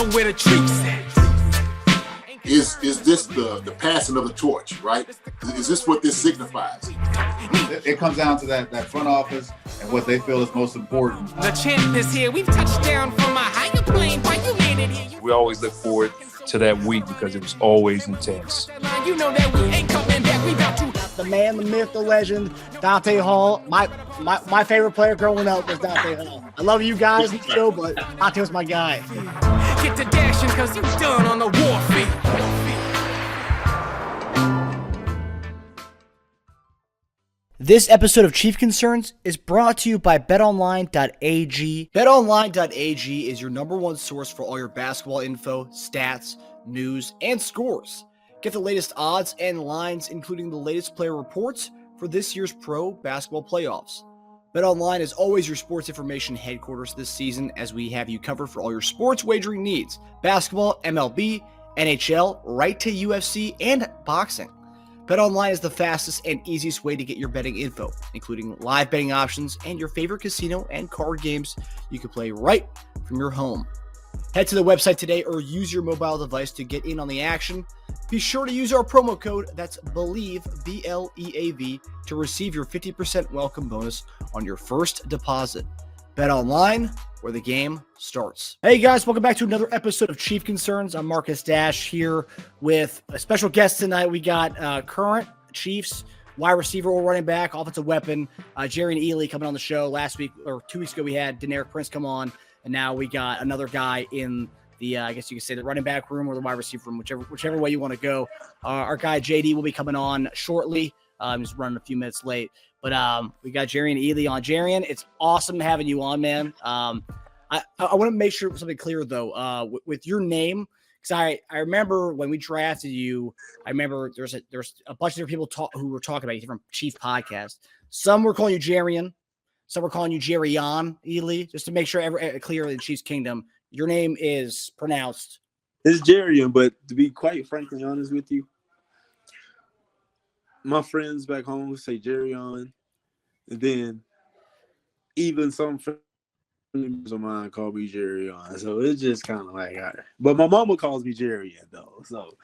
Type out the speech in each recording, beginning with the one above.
know where the treats at. Is this the passing of the torch, right? Is this what this signifies? It comes down to that front office and what they feel is most important. The champ is here. We've touched down from a higher plane. Why you made it here? We always look forward to that week because it was always intense. You know that we ain't coming back. We about to. The man, the myth, the legend, Dante Hall. My favorite player growing up was Dante Hall. I love you guys in the show, but Dante was my guy. Get to dashing because you done on the warfare. This episode of Chief Concerns is brought to you by betonline.ag. Betonline.ag is your number one source for all your basketball info, stats, news, and scores. Get the latest odds and lines, including the latest player reports for this year's pro basketball playoffs. BetOnline is always your sports information headquarters this season, as we have you covered for all your sports wagering needs. Basketball, MLB, NHL, right to UFC, and boxing. BetOnline is the fastest and easiest way to get your betting info, including live betting options and your favorite casino and card games you can play right from your home. Head to the website today or use your mobile device to get in on the action. Be sure to use our promo code, that's BELIEVE, B-L-E-A-V, to receive your 50% welcome bonus on your first deposit. Bet online, where the game starts. Hey guys, welcome back to another episode of Chief Concerns. I'm Marcus Dash here with a special guest tonight. We got current Chiefs wide receiver or running back, offensive weapon, Jerrion Ealy coming on the show. Last week or 2 weeks ago, we had Deneric come on, and now we got another guy in the, I guess you could say, the running back room or the wide receiver room, whichever way you want to go. Our guy JD will be coming on shortly. He's running a few minutes late, but we got Jerrion Ealy on. Jerrion, it's awesome having you on, man. I want to make sure something clear though, with your name, because I remember when we drafted you, I remember there's a bunch of different people who were talking about you, different Chief podcasts. Some were calling you Jerrion, some were calling you Jerrion Ealy, just to make sure clear in Chiefs Kingdom. Your name is pronounced. It's Jerrion, but to be quite frankly honest with you, my friends back home say Jerrion, and then even some friends of mine call me Jerrion. So it's just kind of like, all right. But my mama calls me Jerrion though. So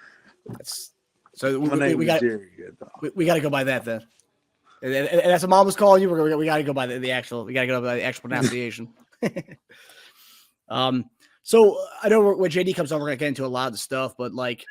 we got to go by that then. And that's what mom was calling you. We got to go by the actual. We got to go by the actual pronunciation. So I know when JD comes on, we're gonna get into a lot of the stuff, but like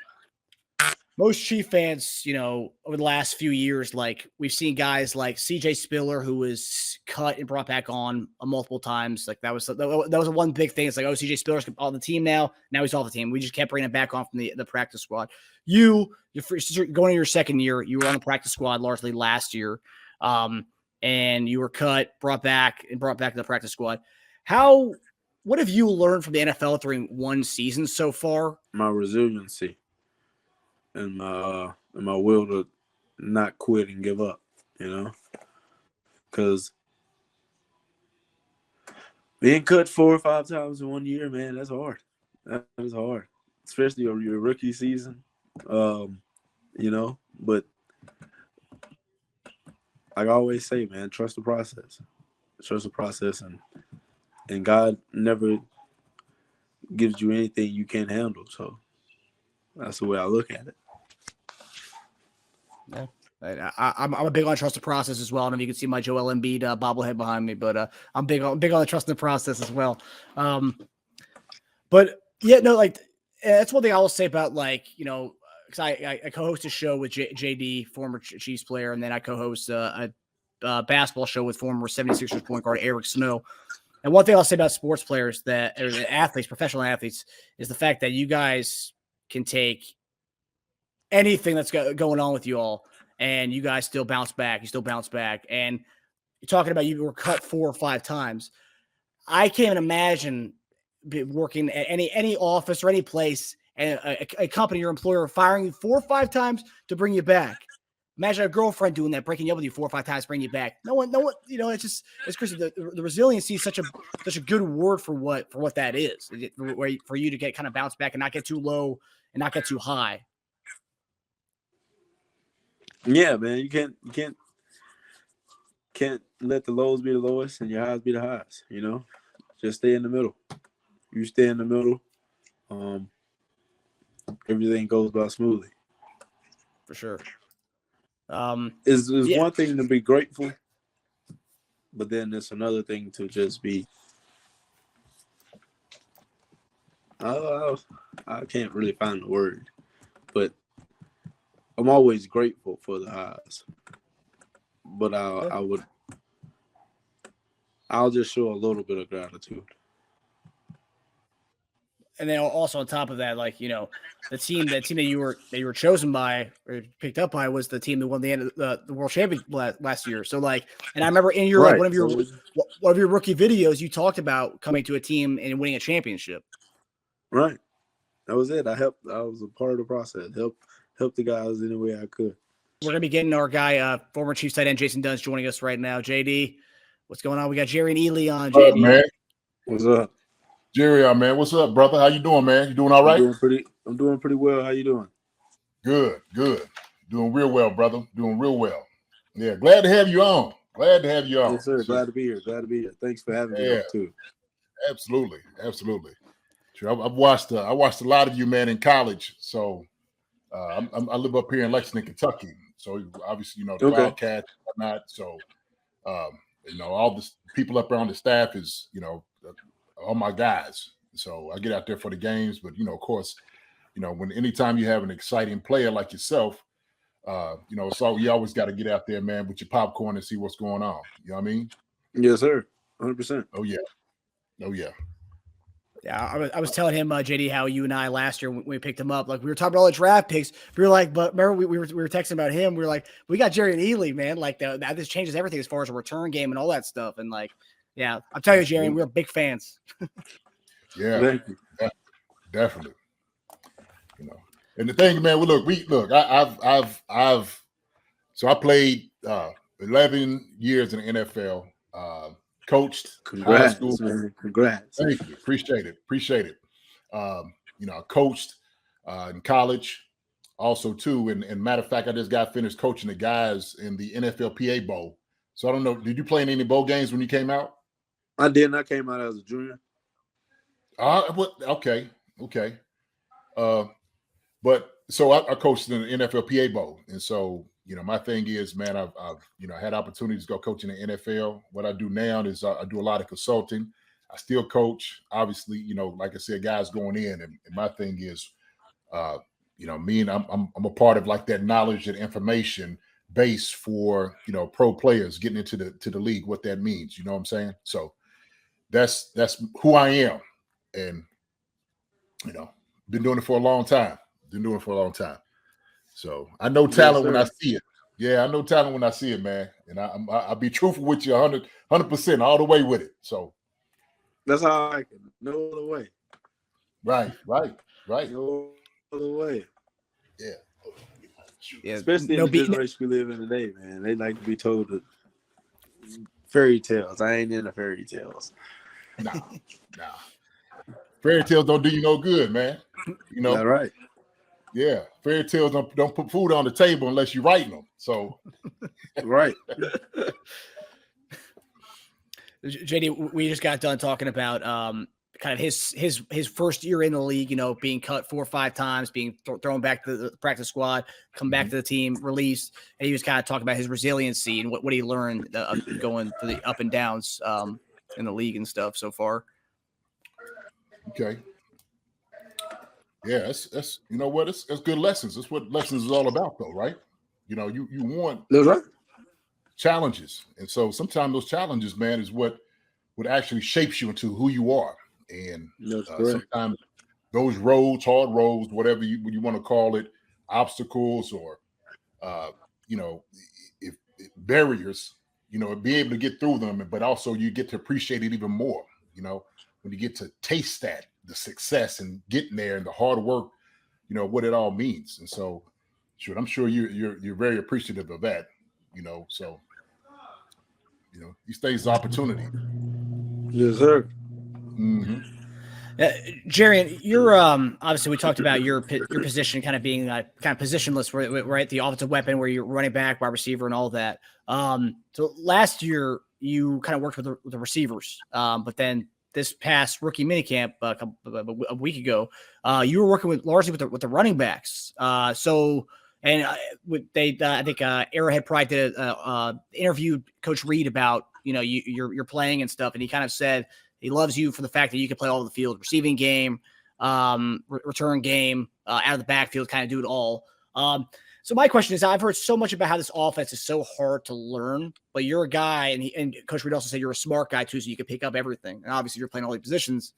most Chief fans, you know, over the last few years, like we've seen guys like CJ Spiller, who was cut and brought back on multiple times. Like that was one big thing. It's like, oh, CJ Spiller's on the team now. Now he's off the team. We just kept bringing him back on from the practice squad. You're going into your second year. You were on the practice squad largely last year, and you were cut, brought back to the practice squad. What have you learned from the NFL during one season so far? My resiliency and my will to not quit and give up, you know? Because being cut 4 or 5 times in 1 year, man, that's hard. That is hard, especially over your rookie season, you know? But like I always say, man, trust the process. Trust the process, and God never gives you anything you can't handle. So that's the way I look at it. Yeah. I'm a big on trust the process as well. I don't know if you can see my Joel Embiid bobblehead behind me, but I'm big on the trust in the process as well. But yeah, no, like that's one thing I will say about, like, you know, because I co-host a show with JD, former Chiefs player, and then I co-host a basketball show with former 76ers point guard Eric Snow. And one thing I'll say about sports players or athletes, professional athletes, is the fact that you guys can take anything that's going on with you all, and you guys still bounce back. You still bounce back. And you're talking about you were cut 4 or 5 times. I can't imagine working at any office or any place, and a company or employer firing you 4 or 5 times to bring you back. Imagine a girlfriend doing that, breaking up with you 4 or 5 times, bring you back. No one, you know, it's crazy. The resiliency is such a good word for what that is, for you to get kind of bounce back and not get too low and not get too high. Yeah, man, you can't let the lows be the lowest and your highs be the highs. You know, just stay in the middle. You stay in the middle, everything goes by smoothly. For sure. It's one thing to be grateful, but then it's another thing to just be. I can't really find the word, but I'm always grateful for the highs. But I'll just show a little bit of gratitude. And then also on top of that, like, you know, the team that you were chosen by or picked up by was the team that won the world championship last year. So like, and I remember in your like one of your rookie videos, you talked about coming to a team and winning a championship. Right. That was it. I was a part of the process. Help the guys any way I could. We're gonna be getting our guy, former Chiefs tight end Jason Dunn joining us right now. JD, what's going on? We got Jerrion Ealy on. What's up, JD, man? What's up? Jerrion, man. What's up, brother? How you doing, man? You doing all right? I'm doing pretty well. How you doing? Good. Doing real well, brother. Doing real well. Yeah, glad to have you on. Yes, sir. Glad to be here. Thanks for having me on too. Absolutely. Sure. I've watched a lot of you, man, in college. So I live up here in Lexington, Kentucky. So obviously, you know, the Wildcats and whatnot. So you know, all the people up there on the staff is, you know, all my guys. So I get out there for the games, but you know, of course, you know, anytime you have an exciting player like yourself, you know, so you always got to get out there, man, with your popcorn and see what's going on. You know what I mean? Yes, sir. 100%. Oh yeah. Yeah, I was telling him, JD, how you and I last year when we picked him up, like we were talking about all the draft picks. We were like, but remember we were texting about him. We were like, we got Jerrion Ealy, man. Like this changes everything as far as a return game and all that stuff. And like, yeah, I'm telling you, Jerrion, we're big fans. Yeah, thank you. Definitely. You know, and the thing, man, I played 11 years in the NFL. Coached Congrats, high school. man. Congrats. Thank you. Appreciate it. You know, I coached in college also too. And matter of fact, I just got finished coaching the guys in the NFLPA Bowl. So I don't know, did you play in any bowl games when you came out? I did. I came out as a junior. Okay. But so I coached in the NFLPA Bowl. And so, you know, my thing is, man, I've you know, had opportunities to go coach in the NFL. What I do now is I do a lot of consulting. I still coach, obviously, you know, like I said, guys going in. And my thing is, you know, I'm a part of like that knowledge and information base for, you know, pro players getting into the league, what that means. You know what I'm saying? So that's who I am. And, you know, been doing it for a long time. So I know talent when I see it. Yeah, I know talent when I see it, man. And I'll be truthful with you 100% all the way with it. So that's how I like it. No other way. Right. No other way. Yeah. Especially in the generation we live in today, man. They like to be told the fairy tales. I ain't into fairy tales. Nah. Fairy tales don't do you no good, man. You know. All right. Yeah, fairy tales don't put food on the table unless you're writing them. So, right. JD, we just got done talking about kind of his first year in the league. You know, being cut 4 or 5 times, being thrown back to the practice squad, come back to the team, released, and he was kind of talking about his resiliency and what he learned going through the up and downs in the league and stuff so far. Okay. Yeah, that's you know what, it's good lessons. That's what lessons is all about, though, right? You know, you want challenges, and so sometimes those challenges, man, is what actually shapes you into who you are. And sometimes those roads, hard roads, whatever you want to call it, obstacles or you know, if barriers, you know, be able to get through them, but also you get to appreciate it even more. You know, when you get to taste that. The success and getting there and the hard work, you know, what it all means. And so, I'm sure you're very appreciative of that, you know. So, you know, these things are opportunity. Yes, sir. Mm-hmm. Jerrion, you're obviously we talked about your position kind of being kind of positionless, right? The offensive weapon where you're running back, wide receiver, and all that. So last year you kind of worked with the receivers, but then this past rookie minicamp a week ago, you were working largely with the running backs. I think Arrowhead probably did interviewed Coach Reed about your playing and stuff, and he kind of said he loves you for the fact that you can play all over the field, receiving game, return game, out of the backfield, kind of do it all. So my question is, I've heard so much about how this offense is so hard to learn, but you're a guy, and Coach Reed also said you're a smart guy too, so you can pick up everything. And obviously, you're playing all the positions.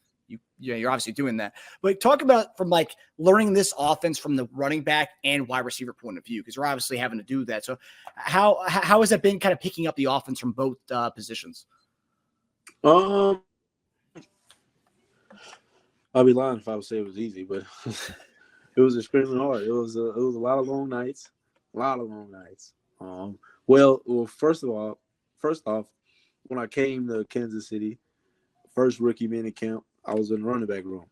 You're obviously doing that. But talk about from like learning this offense from the running back and wide receiver point of view, because you're obviously having to do that. So how has that been kind of picking up the offense from both positions? I'll be lying if I would say it was easy, but it was extremely hard. It was a lot of long nights, Well, first off, when I came to Kansas City, first rookie minicamp, I was in the running back room.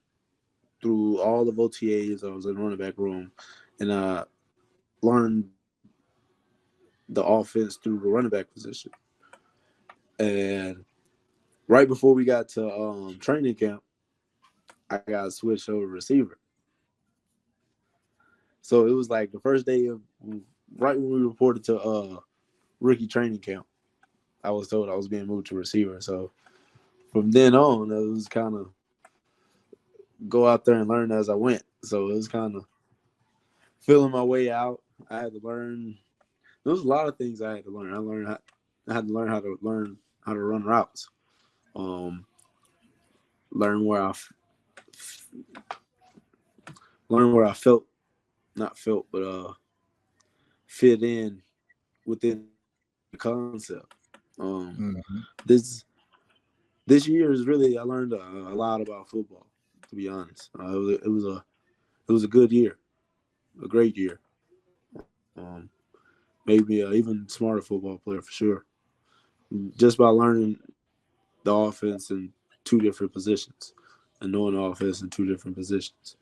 Through all of OTAs, I was in the running back room, and I learned the offense through the running back position. And right before we got to training camp, I got switched over to receiver. So it was like the first day of right when we reported to rookie training camp, I was told I was being moved to receiver. So from then on, it was kind of go out there and learn as I went. So it was kind of feeling my way out. I had to learn. There was a lot of things I had to learn. I had to learn how to run routes. Learn where I fit in within the concept. This year is really, I learned a lot about football, to be honest. It was a good year, a great year. Made me an even smarter football player for sure. Just by learning the offense in two different positions and knowing the offense in two different positions.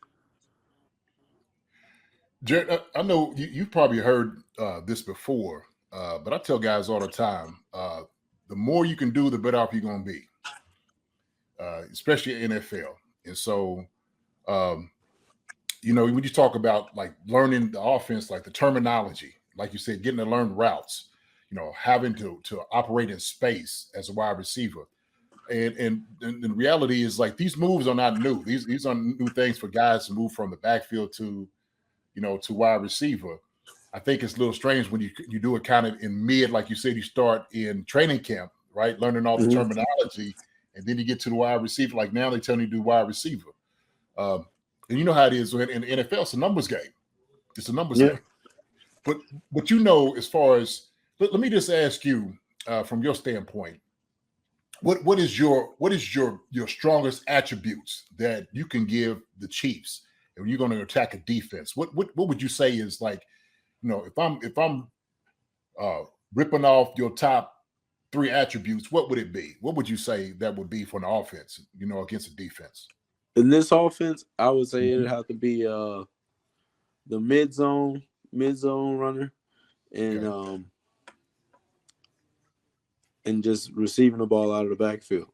Jerry, I know you've probably heard this before, but I tell guys all the time, the more you can do, the better off you're going to be, especially in NFL. And so, when you talk about like learning the offense, like the terminology, like you said, getting to learn routes, having to operate in space as a wide receiver. And the reality is like these moves are not new. These are new things for guys to move from the backfield to wide receiver. I think it's a little strange when you do it kind of in mid, like you said, you start in training camp, right? Learning all the terminology, and then you get to the wide receiver. Like now they're telling you to do wide receiver. And you know how it is in the NFL, it's a numbers game. It's a numbers game. But as far as let me just ask you from your standpoint, what is your strongest attributes that you can give the Chiefs and you're going to attack a defense? What would you say is like, if I'm ripping off your top 3 attributes, what would it be? What would you say that would be for an offense, against a defense? In this offense, I would say it'd have to be the mid zone runner, and and just receiving the ball out of the backfield,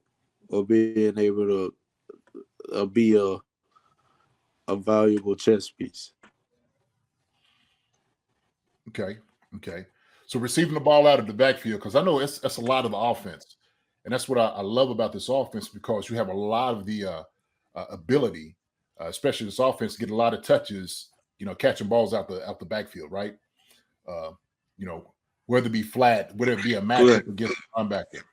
or being able to be a valuable chess piece. Okay. So receiving the ball out of the backfield, because I know that's a lot of the offense, and that's what I love about this offense, because you have a lot of the ability, especially this offense, to get a lot of touches, catching balls out the backfield, right? Whether it be flat, whether it be a matchup against a linebacker,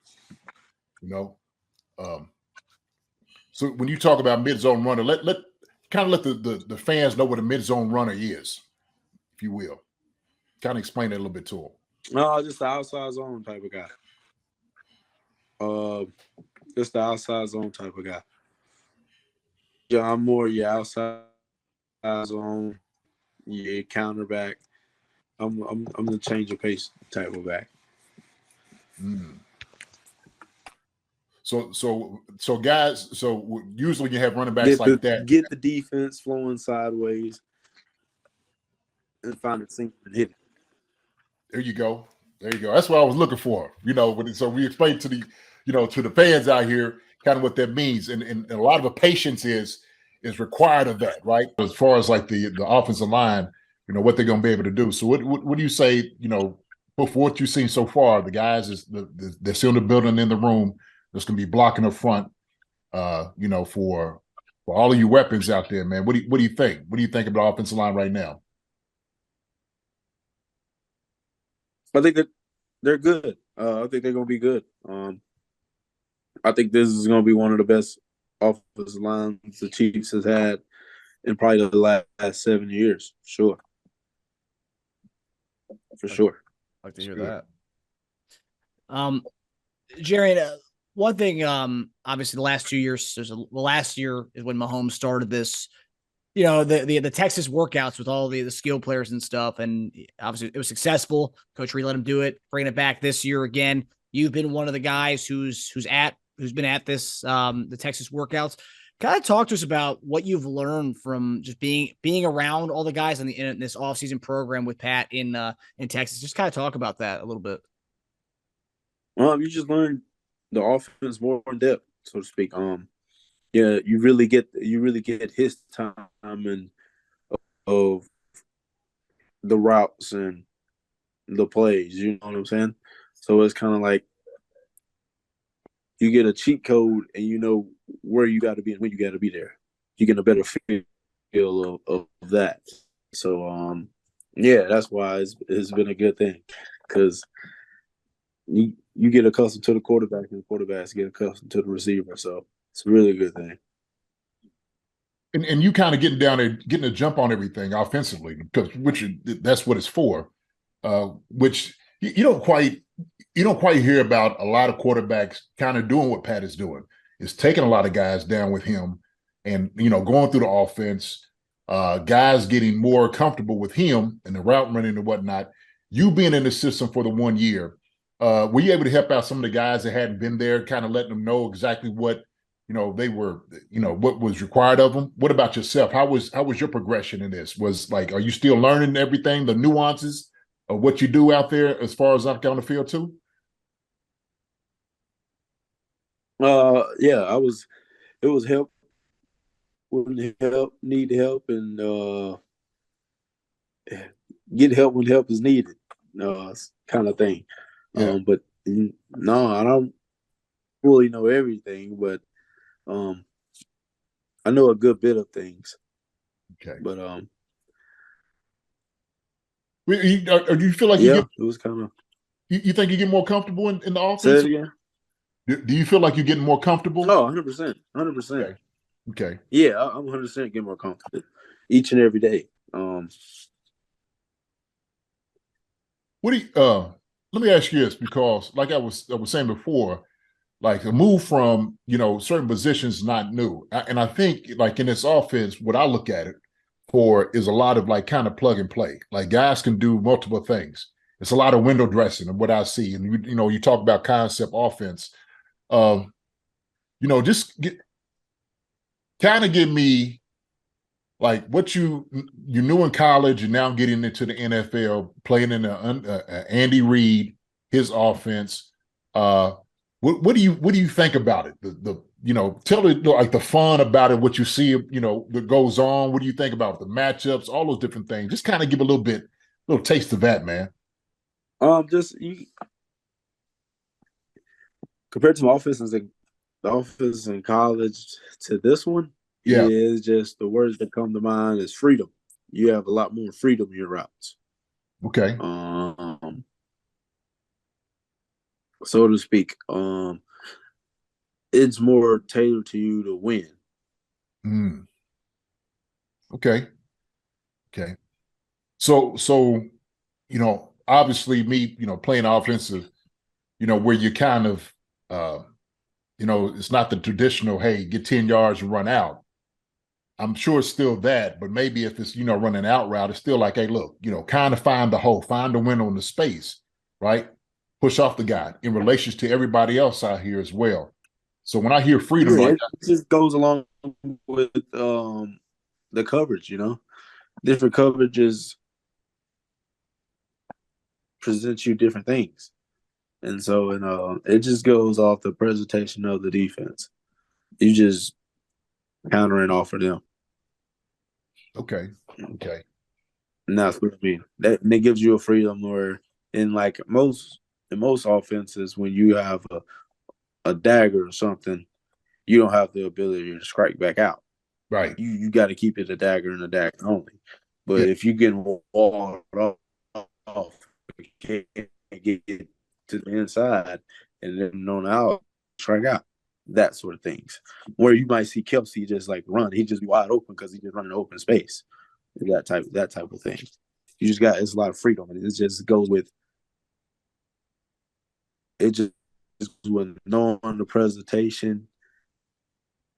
So when you talk about mid zone runner, let the fans know what a mid zone runner is, if you will. Kind of explain that a little bit to them. No, just the outside zone type of guy. Just the outside zone type of guy. Yeah, I'm more your outside zone, your counterback. I'm the change of pace type of back. So guys, usually you have running backs like that. Get the defense flowing sideways and find a sink and hit it. There you go. That's what I was looking for. So we explained to the, to the fans out here, kind of what that means, and a lot of the patience is required of that, right? As far as like the offensive line, what they're going to be able to do. So what do you say? For what you've seen so far, the guys they're still in the building, in the room. That's going to be blocking up front. For all of you weapons out there, man. What do you think? What do you think about the offensive line right now? I think that they're good. I think they're going to be good. I think this is going to be one of the best offensive lines the Chiefs has had in probably the last 7 years. Sure. For sure. I'd like to hear that. Jerrion, one thing, obviously the last 2 years, the last year is when Mahomes started this, the Texas workouts with all the skill players and stuff. And obviously it was successful. Coach Reed let him do it, bringing it back this year again. You've been one of the guys who's been at this, the Texas workouts. Kind of talk to us about what you've learned from just being around all the guys in this offseason program with Pat in Texas. Just kind of talk about that a little bit. You just learn the offense more in depth, so to speak. You really get his time and of the routes and the plays. You know what I'm saying? So it's kind of like you get a cheat code and you know where you got to be and when you got to be there. You get a better feel of that. So that's why it's been a good thing, because you get accustomed to the quarterback and the quarterbacks get accustomed to the receiver. So it's a really good thing. And you kind of getting down there, getting a jump on everything offensively, that's what it's for. Which you don't quite hear about a lot of quarterbacks kind of doing what Pat is doing. Is taking a lot of guys down with him, and going through the offense, guys getting more comfortable with him and the route running and whatnot. You being in the system for the 1 year, were you able to help out some of the guys that hadn't been there, kind of letting them know exactly what they were, what was required of them? What about yourself? How was your progression in this? Are you still learning everything, the nuances of what you do out there as far as out on the field too? Yeah, it was help, need help, and get help when help is needed, kind of thing. Yeah. But no, I don't fully know everything, but I know a good bit of things. Okay. But do you feel like it was kind of. You think you get more comfortable in the offense? Say it again. Do you feel like you're getting more comfortable? Oh, 100%. 100%. Okay. Yeah, I'm 100% getting more comfortable each and every day. What do you, let me ask you this, because like I was saying before, like a move from, certain positions not new. And I think like in this offense, what I look at it for is a lot of like kind of plug and play. Like guys can do multiple things. It's a lot of window dressing of what I see. And you talk about concept offense. Just kind of give me like what you knew in college and now getting into the NFL, playing in Andy Reid, his offense. What do you think about it? Tell it like the fun about it, what you see, that goes on. What do you think about the matchups, all those different things? Just kind of give a little taste of that, man. Compared to the offense in college to this one, it's just the words that come to mind is freedom. You have a lot more freedom in your routes. Okay. So to speak. It's more tailored to you to win. Okay. So obviously me, playing offensive, where you kind of it's not the traditional, hey, get 10 yards and run out. I'm sure it's still that, but maybe if it's, running out route, it's still like, hey, look, kind of find the hole, find the window in the space, right? Push off the guy in relation to everybody else out here as well. So when I hear freedom, it just goes along with the coverage, different coverages present you different things. And so, it just goes off the presentation of the defense. You just countering off of them. Okay. And that's what I mean. That gives you a freedom where in most offenses, when you have a dagger or something, you don't have the ability to strike back out. Right. You got to keep it a dagger and a dagger only. But Yeah. if you get walled off, you can't get to the inside and then on the out, strike out. That sort of things. Where you might see Kelsey just run. He just be wide open because he just running open space. That type of thing. You just it's a lot of freedom. And it just goes with knowing the presentation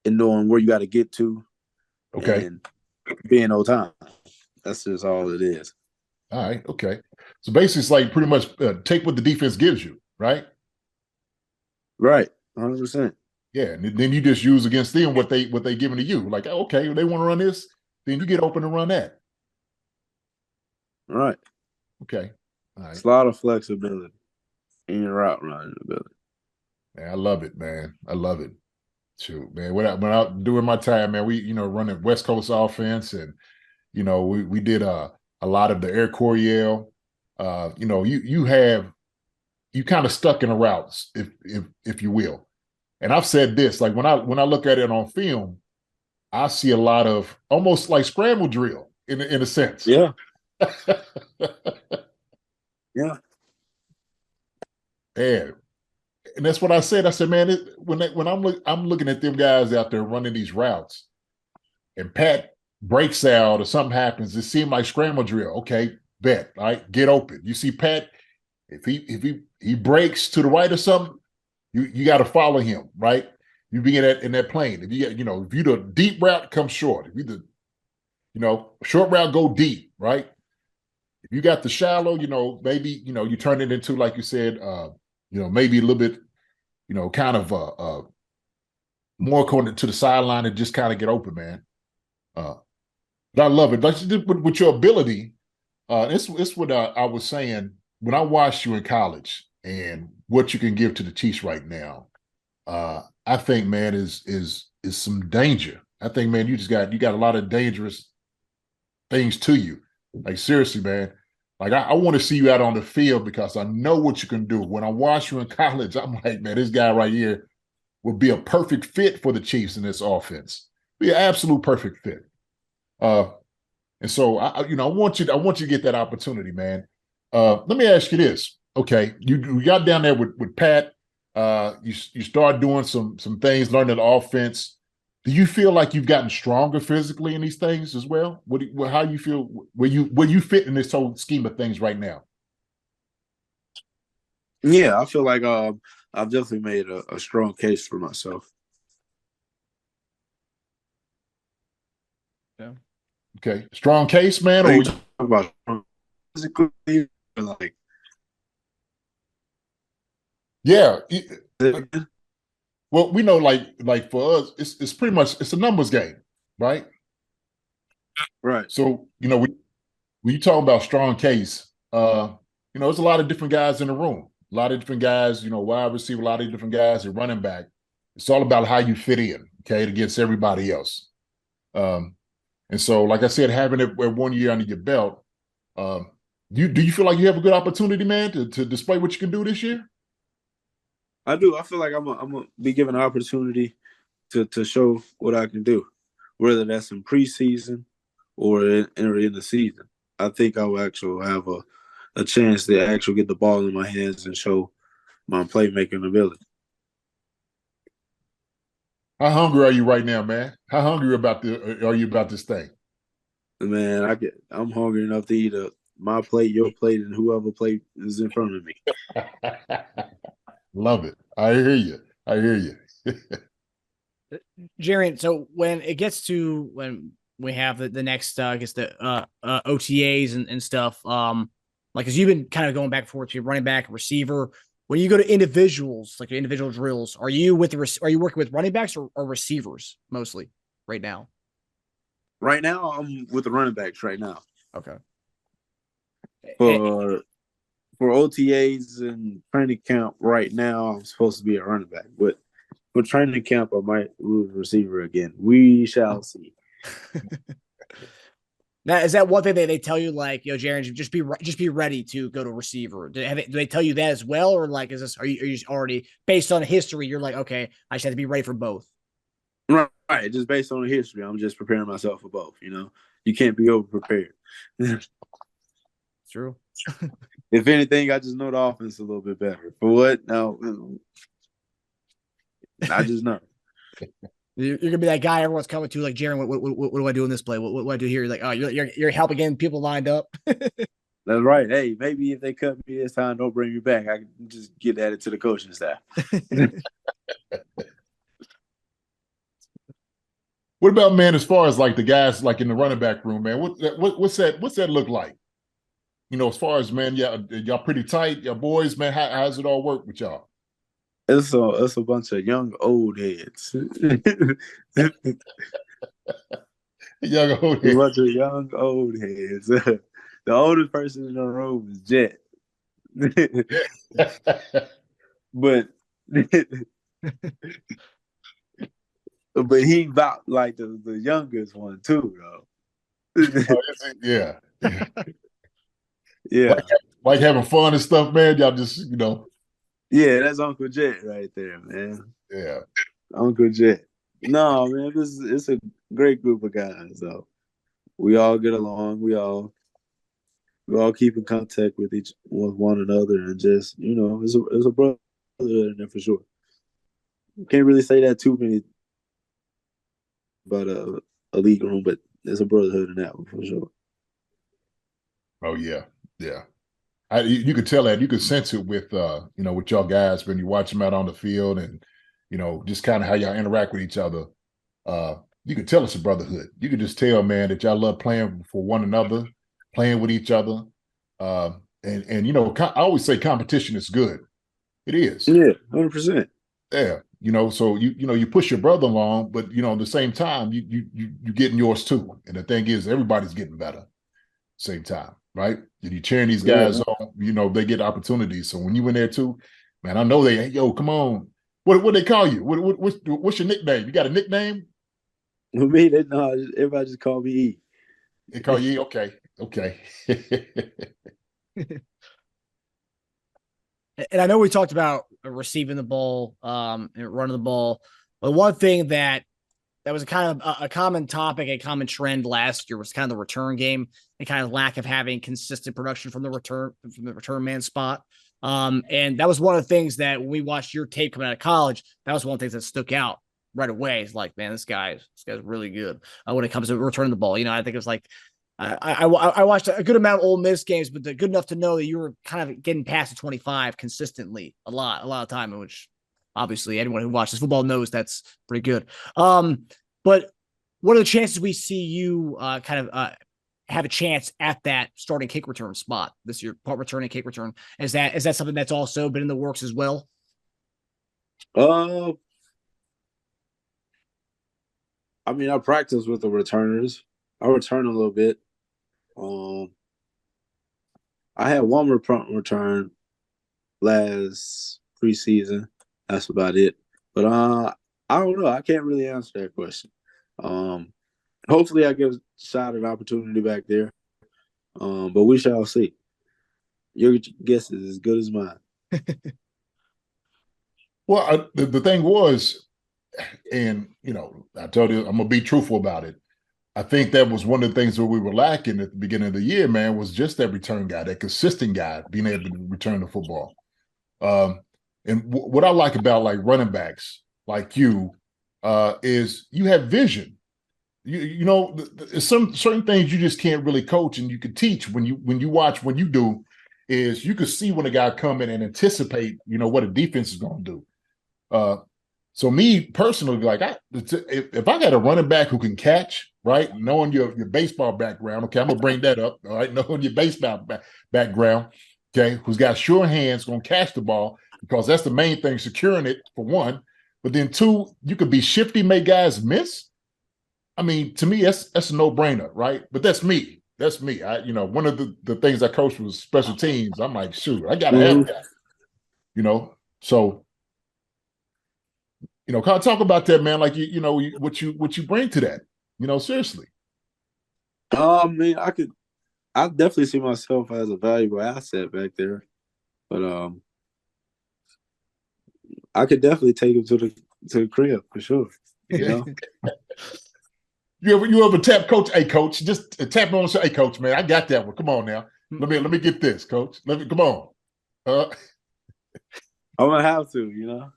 and knowing where you got to get to. Okay. And being on time. That's just all it is. All right. Okay. So basically, it's like pretty much take what the defense gives you, right? Right. 100%. Yeah. And then you just use against them what they giving to you. Like, okay, they want to run this, then you get open and run that. Right. Okay. All right. It's a lot of flexibility in your route running ability. Man, I love it, man. I love it. Shoot, man. When I during my time, man, we running West Coast offense, and we did a lot of the Air Coryell. You kind of stuck in the routes, if you will. And I've said this, like when I look at it on film, I see a lot of almost like scramble drill in a sense. Yeah. Yeah. And that's what I said. I said, man, when I'm looking at them guys out there running these routes, and Pat breaks out or something happens, it seemed like scramble drill. Okay, bet, all right, get open. You see Pat, if he breaks to the right or something, you got to follow him, right? You be in that plane. If you the deep route, come short. If you short route, go deep, right? If you got the shallow, maybe you turn it into, like you said, maybe a little bit, kind of more according to the sideline and just kind of get open, man. But I love it. With your ability, it's what I was saying when I watched you in college and what you can give to the Chiefs right now. I think, man, is some danger. I think, man, you got a lot of dangerous things to you. Like, seriously, man. Like, I want to see you out on the field because I know what you can do. When I watched you in college, I'm like, man, this guy right here would be a perfect fit for the Chiefs in this offense. Be an absolute perfect fit. And so I want you to get that opportunity, man. Let me ask you this. Okay, you got down there with Pat. You start doing some things, learning the offense. Do you feel like you've gotten stronger physically in these things as well? How you feel where you fit in this whole scheme of things right now? Yeah, I feel like I've definitely made a strong case for myself. Yeah. Okay, strong case, man. Are Or you talking about physically, like? Yeah. Well, we know, like for us, it's pretty much it's a numbers game, right? Right. So when you talk about strong case, there's a lot of different guys in the room, a lot of different guys, wide receiver, a lot of different guys at running back. It's all about how you fit in, okay, against everybody else. And so, like I said, having it 1 year under your belt, do you feel like you have a good opportunity, man, to display what you can do this year? I do. I feel like I'm gonna be given an opportunity to show what I can do, whether that's in preseason or in the season. I think I will actually have a chance to actually get the ball in my hands and show my playmaking ability. How hungry are you right now, man? How hungry are you about this thing? Man, I'm hungry enough to eat my plate, your plate, and whoever plate is in front of me. Love it. I hear you. Jerrion, so when it gets to when we have the next, I guess the OTAs and stuff, because you've been kind of going back and forth to running back, receiver. When you go to individuals, like individual drills, are you working with running backs or receivers mostly right now? Right now, I'm with the running backs right now. Okay. For OTAs and training camp right now, I'm supposed to be a running back, but For training camp, I might lose receiver again. We shall see. Now, is that one thing they tell you, like, Jerrion, just be ready to go to receiver? Do they tell you that as well, or like, are you already based on history? You're like, okay, I just have to be ready for both. Right, just based on the history, I'm just preparing myself for both. You can't be over prepared. True. If anything, I just know the offense a little bit better. For what? No, I just know. You're gonna be that guy everyone's coming to, like, Jerrion, what do I do in this play? What do I do here? You're like, oh, you're helping getting people lined up. That's right. Hey, maybe if they cut me this time, don't bring me back. I can just get added to the coaching staff. What about, man, as far as like the guys like in the running back room, man? What's that look like? As far as, man, y'all pretty tight, y'all boys, man. How's it all work with y'all? It's a bunch of young old heads. Young old heads. A bunch of young old heads. The oldest person in the room is Jet. But he about like the youngest one too, though. Yeah. Yeah. Like having fun and stuff, man. Y'all just, Yeah, that's Uncle Jet right there, man. Yeah. Uncle Jet. No, man, it's a great group of guys, though. We all get along. We all keep in contact with one another, and just, it's a brotherhood in there for sure. Can't really say that too many about a league room, but there's a brotherhood in that one for sure. Oh yeah, yeah. You could tell that. You could sense it with with y'all guys when you watch them out on the field, and just kind of how y'all interact with each other. You could tell it's a brotherhood. You could just tell, man, that y'all love playing for one another, playing with each other. And I always say competition is good. It is. Yeah, 100%. Yeah. So you push your brother along, but at the same time, you getting yours too. And the thing is, everybody's getting better. Same time, right? And you cheering these guys on, they get opportunities. So when you in there too, man, I know come on. What they call you? What's your nickname? You got a nickname? With me, everybody just call me E. They call you E? Okay. And I know we talked about receiving the ball, and running the ball, but one thing that was kind of a common topic, a common trend last year was kind of the return game and kind of lack of having consistent production from the return man spot. And that was one of the things that when we watched your tape coming out of college, that was one of the things that stuck out right away. It's like, man, this guy's really good when it comes to returning the ball. I think it was like, I watched a good amount of Ole Miss games, but good enough to know that you were kind of getting past the 25 consistently a lot of time, in which obviously anyone who watches football knows that's pretty good. But what are the chances we see you kind of have a chance at that starting kick return spot this year, punt return and kick return? Is that something that's also been in the works as well? I mean, I practice with the returners. I return a little bit. I had one return last preseason. That's about it. But I don't know. I can't really answer that question. Hopefully I get a shot at opportunity back there. But we shall see. Your guess is as good as mine. Well, the thing was, and I told you I'm gonna be truthful about it. I think that was one of the things that we were lacking at the beginning of the year, man, was just that return guy, that consistent guy being able to return the football. And what I like about like running backs like you is you have vision. Some certain things you just can't really coach, and you can teach when you watch. When you do, is you can see when a guy come in and anticipate, what a defense is going to do. So me personally, like if I got a running back who can catch, right, knowing your baseball background, okay, I'm gonna bring that up, all right, knowing your baseball background, okay, who's got sure hands, gonna catch the ball, because that's the main thing, securing it for one. But then two, you could be shifty, make guys miss. I mean, to me, that's a no-brainer, right? But that's me. That's me. One of the things I coached was special teams. I'm like, shoot, I gotta have that. So Kind of talk about that, man. Like what you bring to that. Seriously. I mean, I definitely see myself as a valuable asset back there, but I could definitely take him to the crib for sure. You ever tap coach? Hey, coach, just tap him on and say, hey, coach, man, I got that one. Come on now. Let me get this, coach. Come on. I'm gonna have to,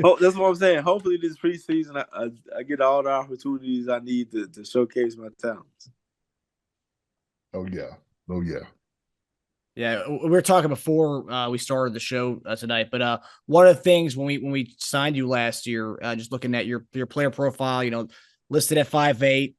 Oh, that's what I'm saying. Hopefully, this preseason, I get all the opportunities I need to showcase my talents. Oh yeah. Yeah, we were talking before we started the show tonight, but one of the things when we signed you last year, just looking at your player profile, listed at 5'8".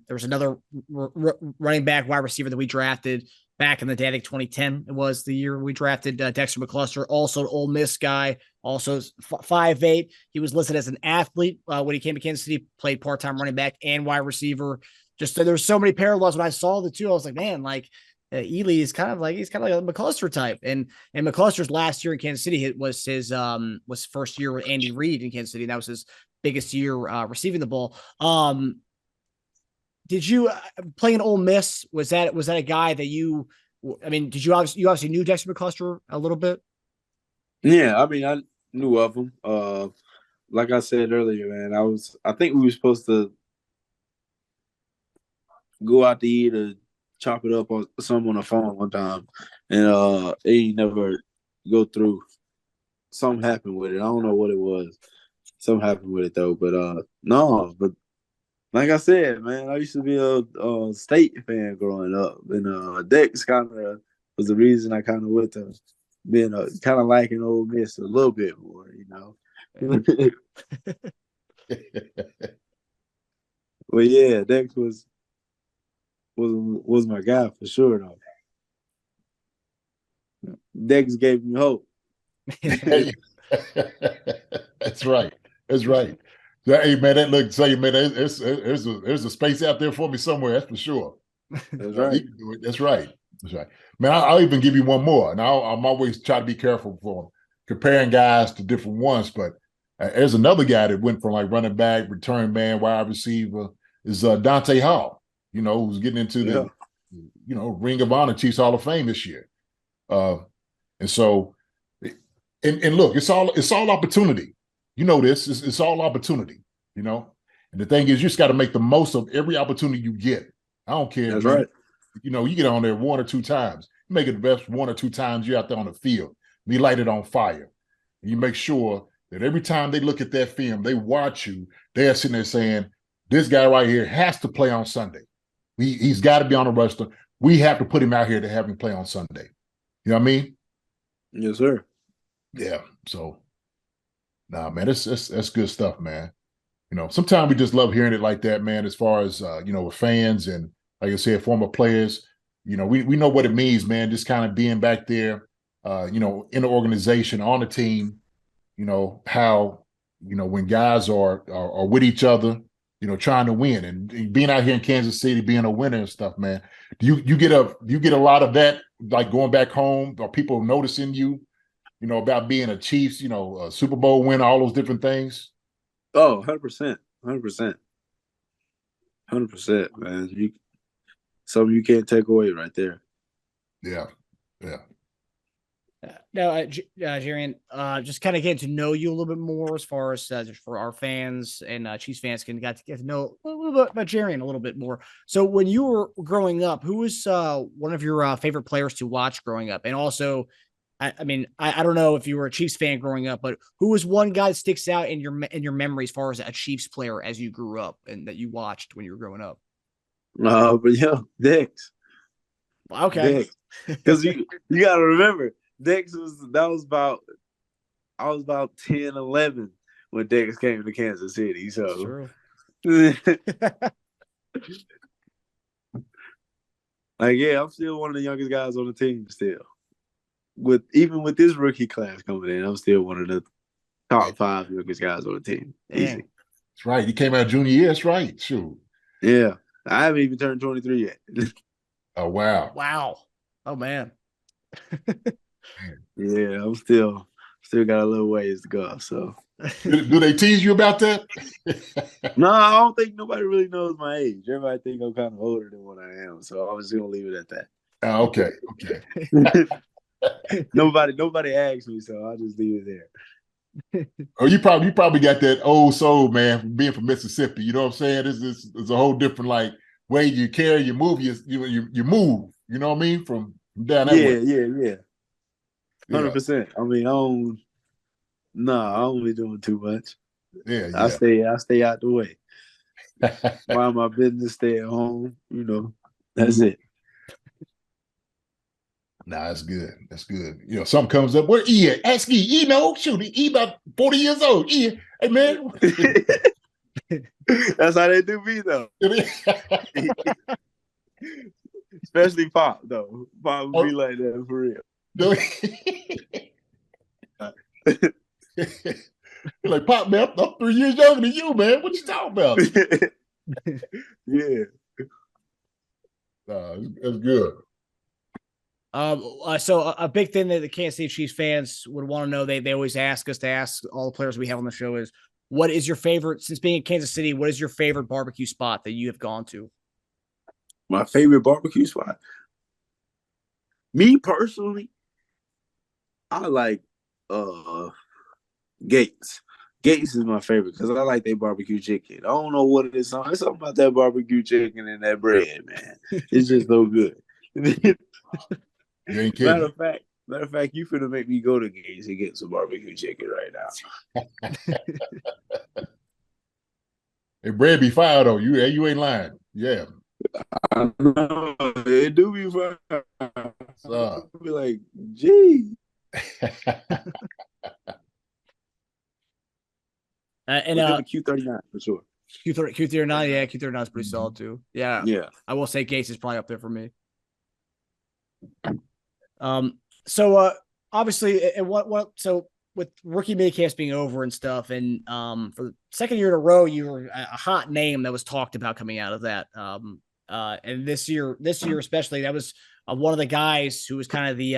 There was another running back, wide receiver that we drafted back in the day. I think 2010 it was the year we drafted Dexter McCluster, also an Ole Miss guy, also 5'8". He was listed as an athlete when he came to Kansas City, played part-time running back and wide receiver. Just there's so many parallels. When I saw the two, I was like, man, like Ealy is kind of like a McCluster type, and McCluster's last year in Kansas City was his first year with Andy Reid in Kansas City, and that was his biggest year receiving the ball. Did you play in Ole Miss? Was that a guy that you? I mean, did you obviously knew Dexter McCluster a little bit? Yeah, I mean, I knew of him. Like I said earlier, man, I think we were supposed to go out to eat or chop it up on the phone one time, and it never go through. Something happened with it. I don't know what it was. Something happened with it though. But no, but like I said, man, I used to be a State fan growing up, and Dex kind of was the reason I kind of went to being kind of liking Ole Miss a little bit more, Well, yeah, Dex was my guy for sure, though. Dex gave me hope. That's right. That's right. Hey man, there's a space out there for me somewhere. That's for sure. That's right. That's right. That's right. Man, I'll even give you one more. And I'm always try to be careful for comparing guys to different ones. But there's another guy that went from like running back, return man, wide receiver is Dante Hall. Who's getting into the Ring of Honor Chiefs Hall of Fame this year. And so, and look, it's all opportunity. This. It's all opportunity. And the thing is, you just got to make the most of every opportunity you get. I don't care. That's man. right. You get on there one or two times. You make it the best one or two times you're out there on the field. You light it on fire. And you make sure that every time they look at that film, they watch you, they're sitting there saying, this guy right here has to play on Sunday. He's got to be on the roster. We have to put him out here to have him play on Sunday. You know what I mean? Yes, sir. Yeah. So, man, that's good stuff, man. Sometimes we just love hearing it like that, man, as far as, with fans and, like I said, former players. We know what it means, man, just kind of being back there, in the organization, on the team, how, when guys are with each other, trying to win, and being out here in Kansas City, being a winner and stuff, man. Do you get a lot of that, like going back home, or people noticing you, about being a Chiefs, a Super Bowl winner, all those different things? Oh, 100%. 100%. 100%, man. Something you can't take away right there. Yeah. Yeah. Now, Jerrion, just kind of getting to know you a little bit more as far as just for our fans and Chiefs fans can get to know a little bit about Jerrion a little bit more. So when you were growing up, who was one of your favorite players to watch growing up? And also, I mean, I don't know if you were a Chiefs fan growing up, but who was one guy that sticks out in your memory as far as a Chiefs player as you grew up and that you watched when you were growing up? But Dex. Okay. Because you got to remember, Dex I was about 10, 11 when Dex came to Kansas City. So, like, yeah, I'm still one of the youngest guys on the team still. Even with this rookie class coming in, I'm still one of the top 5 youngest guys on the team. Easy. That's right. He came out junior year. That's right. Shoot. Yeah. I haven't even turned 23 yet. Oh, wow. Wow. Oh, man. Yeah, I'm still Still got a little ways to go. So, do they tease you about that? no, I don't think nobody really knows my age. Everybody think I'm kind of older than what I am. So I was just gonna leave it at that. Oh, okay. Nobody asked me, so I'll just leave it there. Oh, you probably got that old soul, man, from being from Mississippi. You know what I'm saying? It's a whole different like way you carry, you move, you move. You know what I mean? From down that way. Yeah. 100%. I mean, I don't be doing too much. Yeah. I stay out the way. Mind my business, stay at home. You know, that's it. Nah, that's good. That's good. You know, something comes up. Where E at? Ask E. E know, shoot, E about 40 years old. E, hey man. That's how they do me though. Especially Pop though. Pop would be like that for real. You're like, Pop, man, I'm 3 years younger than you, man. What you talking about? Yeah. That's good. So a big thing that the Kansas City Chiefs fans would want to know, they always ask us to ask all the players we have on the show is, what is your favorite, since being in Kansas City, what is your favorite barbecue spot that you have gone to? My favorite barbecue spot? Me personally, I like Gates. Gates is my favorite because I like their barbecue chicken. I don't know what it is. It's something about that barbecue chicken and that bread, man. It's just so good. You ain't kidding. Matter of fact, you finna make me go to Gates and get some barbecue chicken right now. Hey, bread be fire though. You ain't lying. Yeah. I know it do be fire. I'll be like, gee. And Q39 for sure. Q39, yeah, Q39 is pretty solid too. Yeah. I will say Gates is probably up there for me. So obviously, and so with rookie minicamps being over and stuff, and for the second year in a row, you were a hot name that was talked about coming out of that. And this year especially, that was one of the guys who was kind of the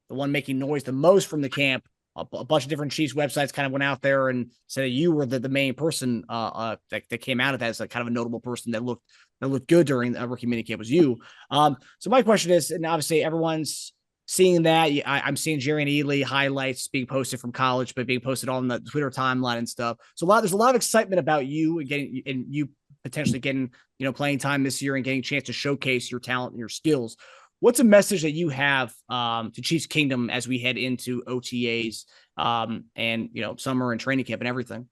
one making noise the most from the camp. A bunch of different Chiefs websites kind of went out there and said that you were the main person that came out of that as a kind of a notable person that looked good during the rookie minicamp was you. So my question is, and obviously everyone's seeing that. I'm seeing Jerrion Ealy highlights being posted from college, but being posted on the Twitter timeline and stuff. So there's a lot of excitement about you and you potentially getting, playing time this year and getting a chance to showcase your talent and your skills. What's a message that you have to Chiefs Kingdom as we head into OTAs and summer and training camp and everything?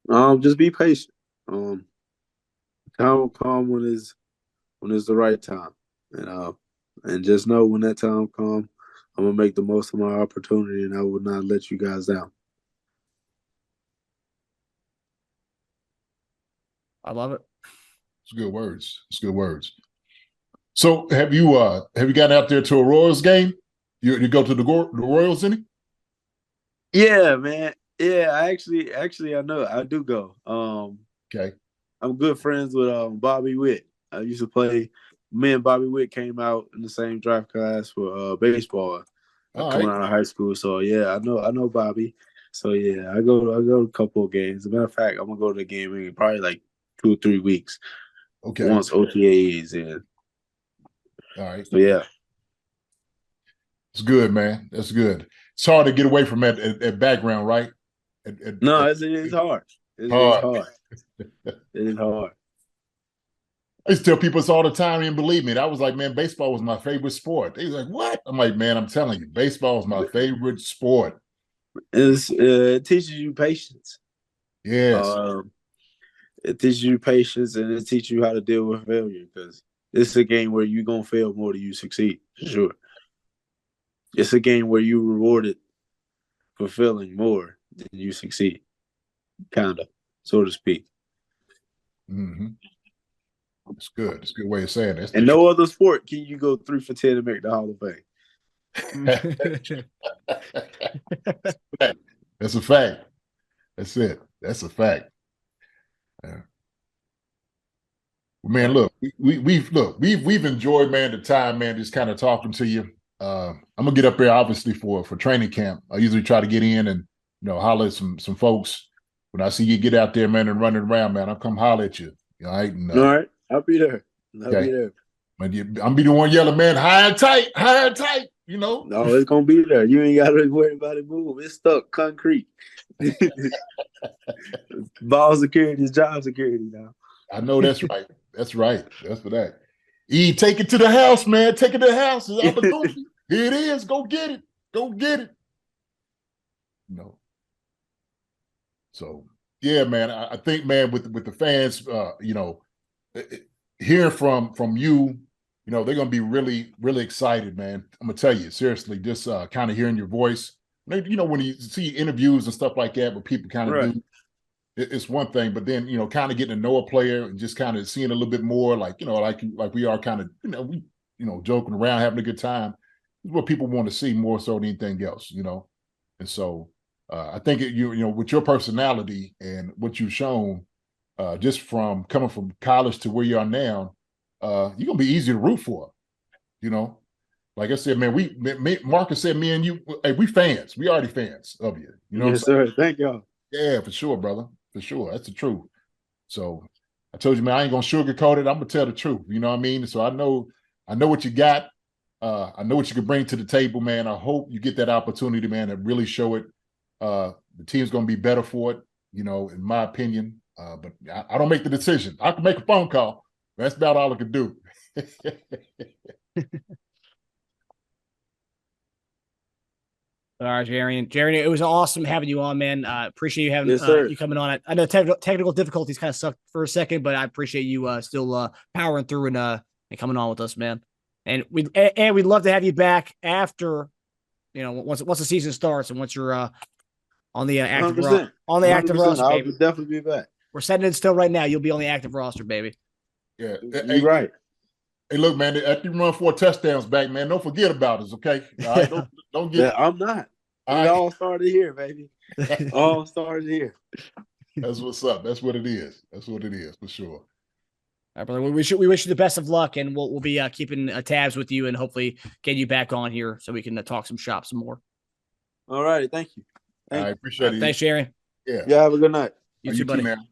Just be patient. Calm when it's the right time, and just know when that time comes, I'm gonna make the most of my opportunity, and I will not let you guys down. I love it. It's good words. So have you gotten out there to a Royals game? You go to the Royals any? Yeah, man. Yeah, actually I know I do go. Okay. I'm good friends with Bobby Witt. I used to play. Me and Bobby Witt came out in the same draft class for baseball coming out of high school. So yeah, I know Bobby. So yeah, I go to a couple of games. As a matter of fact, I'm gonna go to the game in probably like 2 or 3 weeks. Okay. Once OTA is in. All right. So yeah. It's good, man. That's good. It's hard to get away from that background, right? No, it is hard. It's hard. It is hard. I used to tell people this all the time and believe me. I was like, man, baseball was my favorite sport. They was like, what? I'm like, man, I'm telling you, baseball is my favorite sport. It teaches you patience. Yes. It teaches you patience and it teaches you how to deal with failure because it's a game where you're going to fail more than you succeed, for sure. It's a game where you're rewarded for failing more than you succeed, kind of, so to speak. Mm-hmm. It's good. It's a good way of saying it. And no other sport can you go 3 for 10 and make the Hall of Fame. That's a fact. That's it. That's a fact. Yeah. Man, look, we've enjoyed, man, the time, man, just kind of talking to you. I'm gonna get up there obviously for training camp. I usually try to get in and holler at some folks. When I see you get out there, man, and running around, man, I'll come holler at you. All right, and, All right, I'll be there. I'll okay. be there. I'm be the one yelling, man, high and tight, high and tight. No, it's gonna be there. You ain't gotta worry about it move. It's stuck concrete. Ball security is job security now. I know that's right. That's right. That's for that. Take it to the house, man. Take it to the house. It's opportunity. Here it is. Go get it. Go get it. So yeah, man. I think, man, with the fans, hearing from you, they're gonna be really, really excited, man. I'm gonna tell you, seriously, just kind of hearing your voice. When you see interviews and stuff like that, where people kind of do, it's one thing, but then kind of getting to know a player and just kind of seeing a little bit more, like like we are kind of joking around, having a good time, is what people want to see more so than anything else, And so I think with your personality and what you've shown, just from coming from college to where you are now, you're gonna be easy to root for, Like I said, man, Marcus said, me and you, hey, we fans. We already fans of you. Yes, sir. Thank y'all. Yeah, for sure, brother. For sure. That's the truth. So I told you, man, I ain't gonna sugarcoat it. I'm gonna tell the truth. You know what I mean? So I know what you got. I know what you can bring to the table, man. I hope you get that opportunity, man, to really show it. The team's gonna be better for it, in my opinion. But I don't make the decision. I can make a phone call. That's about all I can do. All right, Jerrion, it was awesome having you on, man. Appreciate you having you coming on. I know technical difficulties kind of sucked for a second, but I appreciate you still powering through and coming on with us, man. And we'd love to have you back after, once the season starts and once you're on the active roster, I'll baby. Definitely be back. We're setting it still right now. You'll be on the active roster, baby. Yeah, you're right. Hey, look, man, after you run 4 touchdowns back, man, don't forget about us, okay? All right, don't get. Yeah, I'm not. It all started here, baby. All started here. That's what's up. That's what it is. That's what it is for sure. All right, brother. We wish you the best of luck, and we'll be keeping tabs with you, and hopefully get you back on here so we can talk some shop some more. All right, thank you. I appreciate it. Thanks, Jerrion. Yeah. Have a good night. You too, buddy. Man.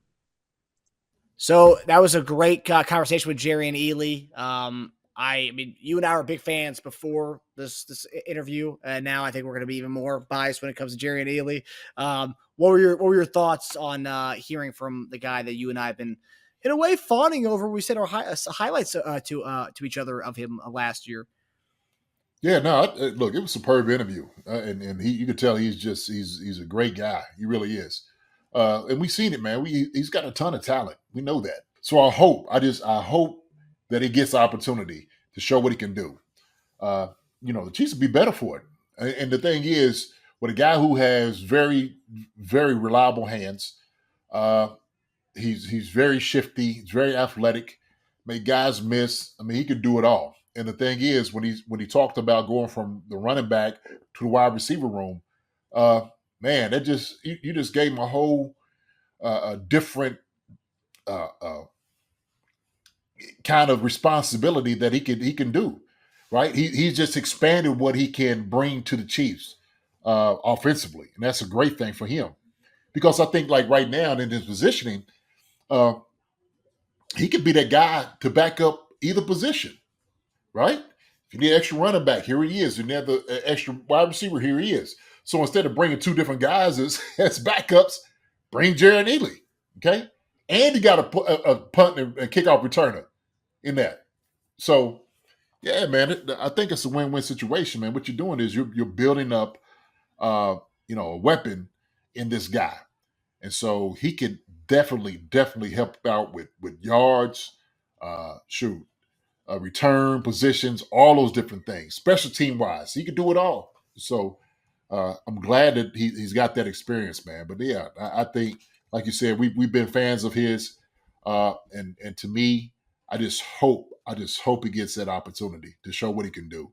So that was a great conversation with Jerrion Ealy. I mean, you and I were big fans before this interview, and now I think we're going to be even more biased when it comes to Jerrion Ealy. What were your thoughts on hearing from the guy that you and I have been, in a way, fawning over? We said our highlights to each other of him last year. Yeah, no, look, it was a superb interview, and you could tell he's a great guy. He really is. And we've seen it, man. He's got a ton of talent. We know that. So I hope that he gets the opportunity to show what he can do. The Chiefs will be better for it. And the thing is, with a guy who has very, very reliable hands, he's very shifty, he's very athletic, make guys miss. I mean, he could do it all. And the thing is, when he talked about going from the running back to the wide receiver room, man, that you just gave him a whole different kind of responsibility that he can do, right? He's just expanded what he can bring to the Chiefs offensively, and that's a great thing for him, because I think like right now in his positioning, he could be that guy to back up either position, right? If you need extra running back, here he is. If you need the extra wide receiver, here he is. So instead of bringing 2 different guys as backups, bring Jerrion Ealy, okay? And you got a punt and kickoff returner in that. So, yeah, man, I think it's a win-win situation, man. What you're doing is you're building up, a weapon in this guy, and so he could definitely help out with yards, return positions, all those different things, special team wise. He could do it all. So I'm glad that he's got that experience, man. But yeah, I think, like you said, we've been fans of his, and to me, I just hope he gets that opportunity to show what he can do.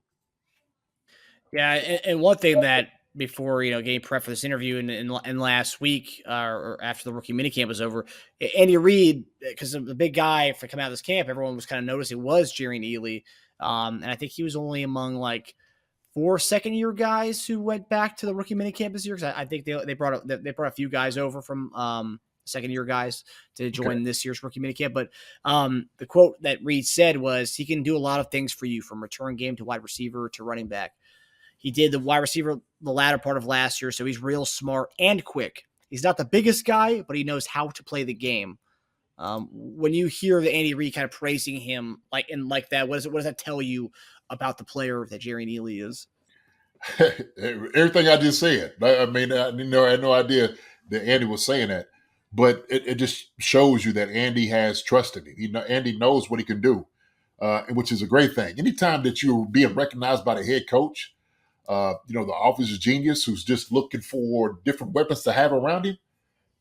Yeah, and one thing that before getting prep for this interview and last week or after the rookie minicamp was over, Andy Reid, because the big guy for coming out of this camp, everyone was kind of noticing was Jerrion Ealy, and I think he was only among like 4 second-year guys who went back to the rookie minicamp this year. Because I think they brought a few guys over from second-year guys to join this year's rookie minicamp. But the quote that Reed said was, he can do a lot of things for you, from return game to wide receiver to running back. He did the wide receiver the latter part of last year, so he's real smart and quick. He's not the biggest guy, but he knows how to play the game. When you hear the Andy Reid kind of praising him like that, what does that tell you about the player that Jerrion Ealy is? Everything I just said. I mean, I had no idea that Andy was saying that, but it just shows you that Andy has trust in him. Andy knows what he can do, which is a great thing. Anytime that you're being recognized by the head coach, the offensive genius who's just looking for different weapons to have around him,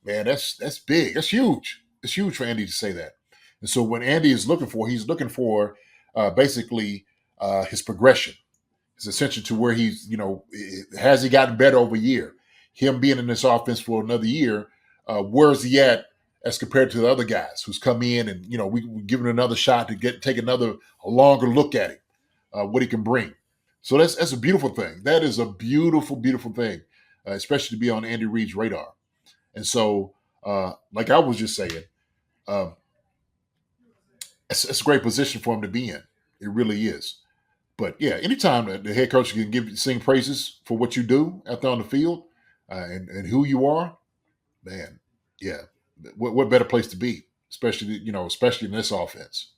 man, that's big. That's huge. It's huge for Andy to say that. And so when Andy is looking for, he's looking for basically his progression. His ascension to where he's, has he gotten better over a year? Him being in this offense for another year, where is he at as compared to the other guys who's come in and, we give him another shot to take a longer look at him, what he can bring. So that's a beautiful thing. That is a beautiful, beautiful thing, especially to be on Andy Reid's radar. And so, like I was just saying, it's a great position for him to be in. It really is. But yeah, anytime the head coach can sing praises for what you do out there on the field and who you are, man, yeah, what better place to be, especially in this offense.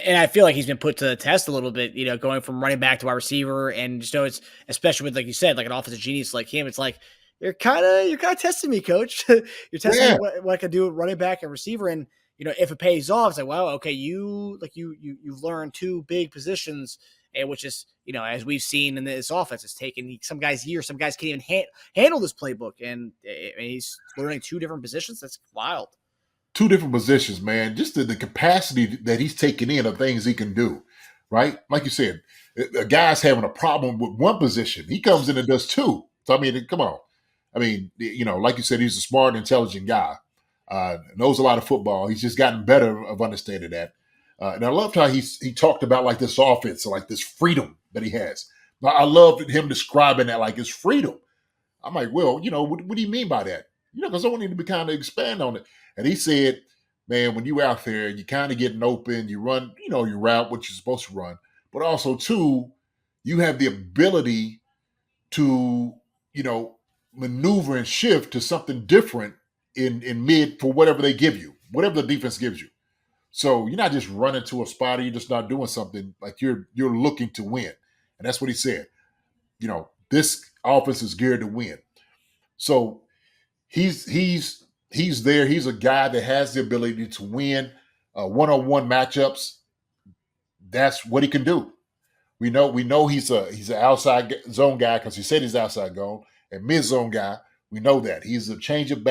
And I feel like he's been put to the test a little bit, going from running back to wide receiver, and it's especially with, like you said, like an offensive genius like him. It's like you're kind of testing me, coach. You're testing what I can do with running back and receiver, and if it pays off, it's like, wow, okay, you've learned two big positions, and which is as we've seen in this offense, it's taken some guys years. Some guys can't even handle this playbook, and he's learning two different positions. That's wild. Two different positions, man. Just the capacity that he's taking in of things he can do, right? Like you said, a guy's having a problem with one position. He comes in and does two. So, I mean, come on. I mean, like you said, he's a smart, intelligent guy. Knows a lot of football. He's just gotten better of understanding that. And I loved how he talked about like this offense, like this freedom that he has. I loved him describing that like it's freedom. I'm like, well, what do you mean by that? Because I want him to kind of expand on it. And he said, man, when you out there, you kind of getting open, you run, your route, what you're supposed to run. But also, too, you have the ability to, maneuver and shift to something different in mid for whatever they give you, whatever the defense gives you. So you're not just running to a spot or you're just not doing something, like you're looking to win. And that's what he said. This offense is geared to win. So he's there. He's a guy that has the ability to win one-on-one matchups. That's what he can do. We know he's an outside zone guy because he said he's outside zone, and mid zone guy. We know that he's a change of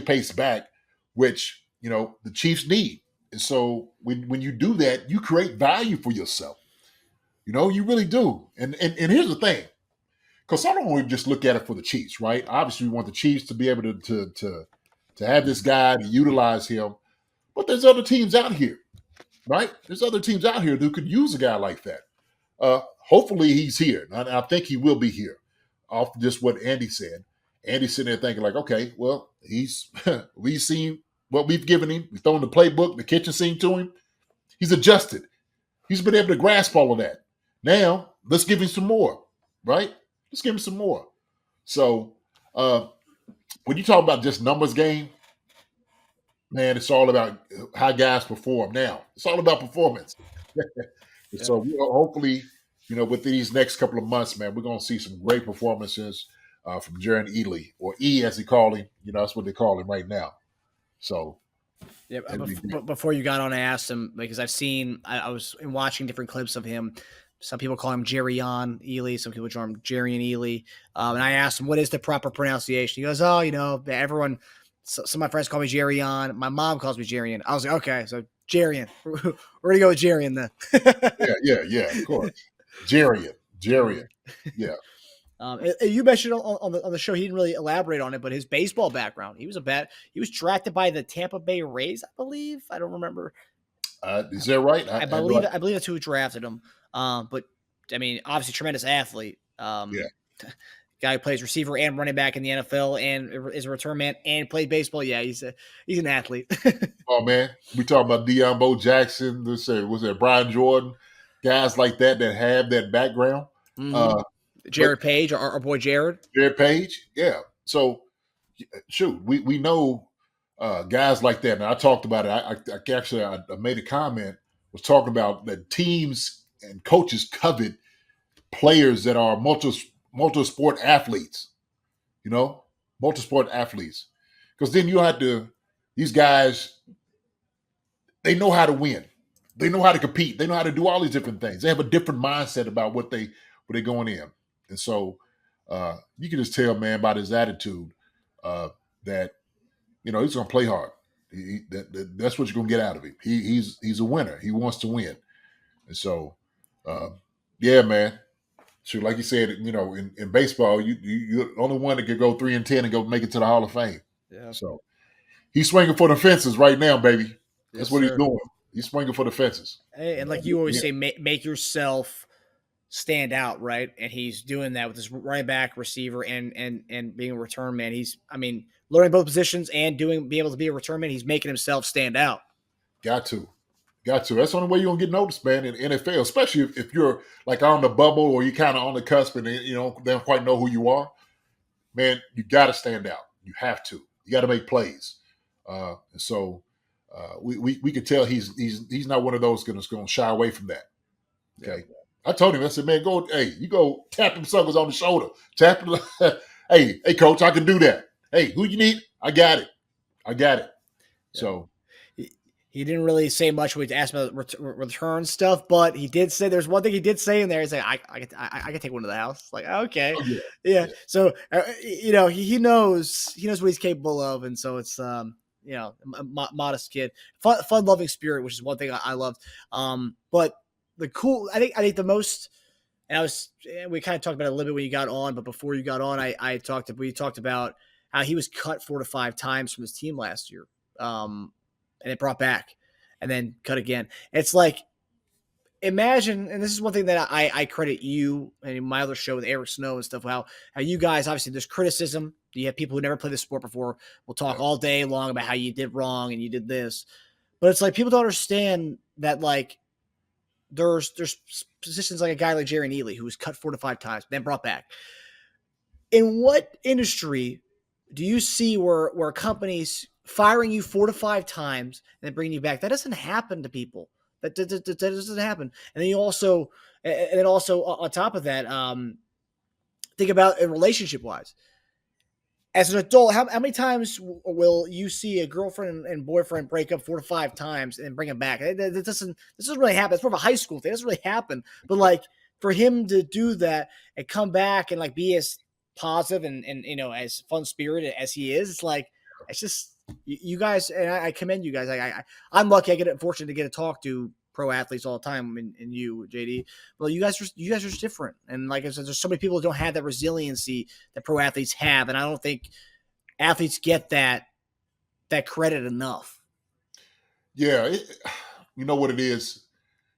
pace back, which the Chiefs need. And so when you do that, you create value for yourself. You really do. And here's the thing. Because I don't want to just look at it for the Chiefs, right? Obviously, we want the Chiefs to be able to have this guy, to utilize him. But there's other teams out here, right? There's other teams out here who could use a guy like that. Hopefully, he's here. And I think he will be here off just what Andy said. Andy's sitting there thinking like, okay, well, we've seen what we've given him. We've thrown the playbook, the kitchen sink to him. He's adjusted. He's been able to grasp all of that. Now, let's give him some more, right? Let's give him some more. So when you talk about just numbers game, man, it's all about how guys perform. Now, it's all about performance. So hopefully, with these next couple of months, man, we're going to see some great performances from Jerrion Ealy, or E as he called him. That's what they call him right now. So. Yeah, before you got on, I asked him, because I was watching different clips of him. Some people call him Jerrion Ealy. Some people call him Jerrion Ealy. And I asked him, what is the proper pronunciation? He goes, everyone, some of my friends call me Jerrion. My mom calls me Jerrion. I was like, okay, so Jerrion. We're going to go with Jerrion then. yeah, of course. Jerrion. Yeah. You mentioned on the show, he didn't really elaborate on it, but his baseball background, he was drafted by the Tampa Bay Rays, I believe. I don't remember. Is that right? I believe that's who drafted him. But I mean, obviously tremendous athlete. Yeah. Guy who plays receiver and running back in the NFL and is a return man and played baseball. Yeah, he's an athlete. Oh man, we talking about Deion Bo Jackson. Was there Brian Jordan, guys like that have that background. Mm-hmm. Jared Page, our boy Jared. Jared Page, yeah. So shoot, we know guys like that. And I talked about it. I made a comment. Was talking about that teams and coaches covet players that are multi-sport athletes. You know, multi-sport athletes, because then you have to. These guys, they know how to win. They know how to compete. They know how to do all these different things. They have a different mindset about what they're going in. And so you can just tell, man, by his attitude that, you know, he's going to play hard. That's what you're going to get out of him. He's a winner. He wants to win. And so, yeah, man. Sure, like you said, you know, in baseball, you're the only one that could go 3-10 and go make it to the Hall of Fame. Yeah. So he's swinging for the fences right now, baby. That's Yes, what sir. he's doing. He's swinging for the fences. And like you always say, make yourself stand out, right? And he's doing that with his running back, receiver, and being a return man. He's, I mean, learning both positions and being able to be a return man. He's making himself stand out. Got to. That's the only way you're going to get noticed, man, in NFL, especially if you're like on the bubble or you're kind of on the cusp and, you know, they don't quite know who you are. Man, you got to stand out. You have to. You got to make plays. And so we could tell he's not one of those going to shy away from that. Okay. Yeah. I told him, I said, man, you go tap them suckers on the shoulder. Tap them. hey, coach, I can do that. Hey, who you need? I got it. Yeah. So he didn't really say much when we asked about return stuff, but he did say there's one thing he did say in there. He's like, I can take one to the house. Like, okay. Oh, yeah. So, you know, he knows what he's capable of. And so it's, you know, modest kid, fun loving spirit, which is one thing I loved. But the cool, I think the most, and we kind of talked about it a little bit when you got on, but before you got on, we talked about how he was cut 4 to 5 times from his team last year. And it brought back and then cut again. It's like, imagine, and this is one thing that I credit you and my other show with Eric Snow and stuff, how you guys, obviously there's criticism. You have people who never played the sport before. We'll talk all day long about how you did wrong and you did this. But it's like, people don't understand that, like, there's positions like a guy like Jerrion Ealy who was cut 4 to 5 times, then brought back. In what industry do you see where companies firing you 4 to 5 times and then bringing you back? That doesn't happen to people. That doesn't happen. And then also on top of that, think about it relationship wise. As an adult, how many times will you see a girlfriend and boyfriend break up 4 to 5 times and bring them back? This doesn't really happen. It's more of a high school thing. It doesn't really happen. But like, for him to do that and come back and like be as positive and you know, as fun spirited as he is, it's like, it's just, you guys, and I commend you guys. I'm lucky. I get fortunate to get to talk to pro athletes all the time, and you, JD. Well, you guys are just different. And like I said, there's so many people who don't have that resiliency that pro athletes have, and I don't think athletes get that credit enough. Yeah, you know what it is.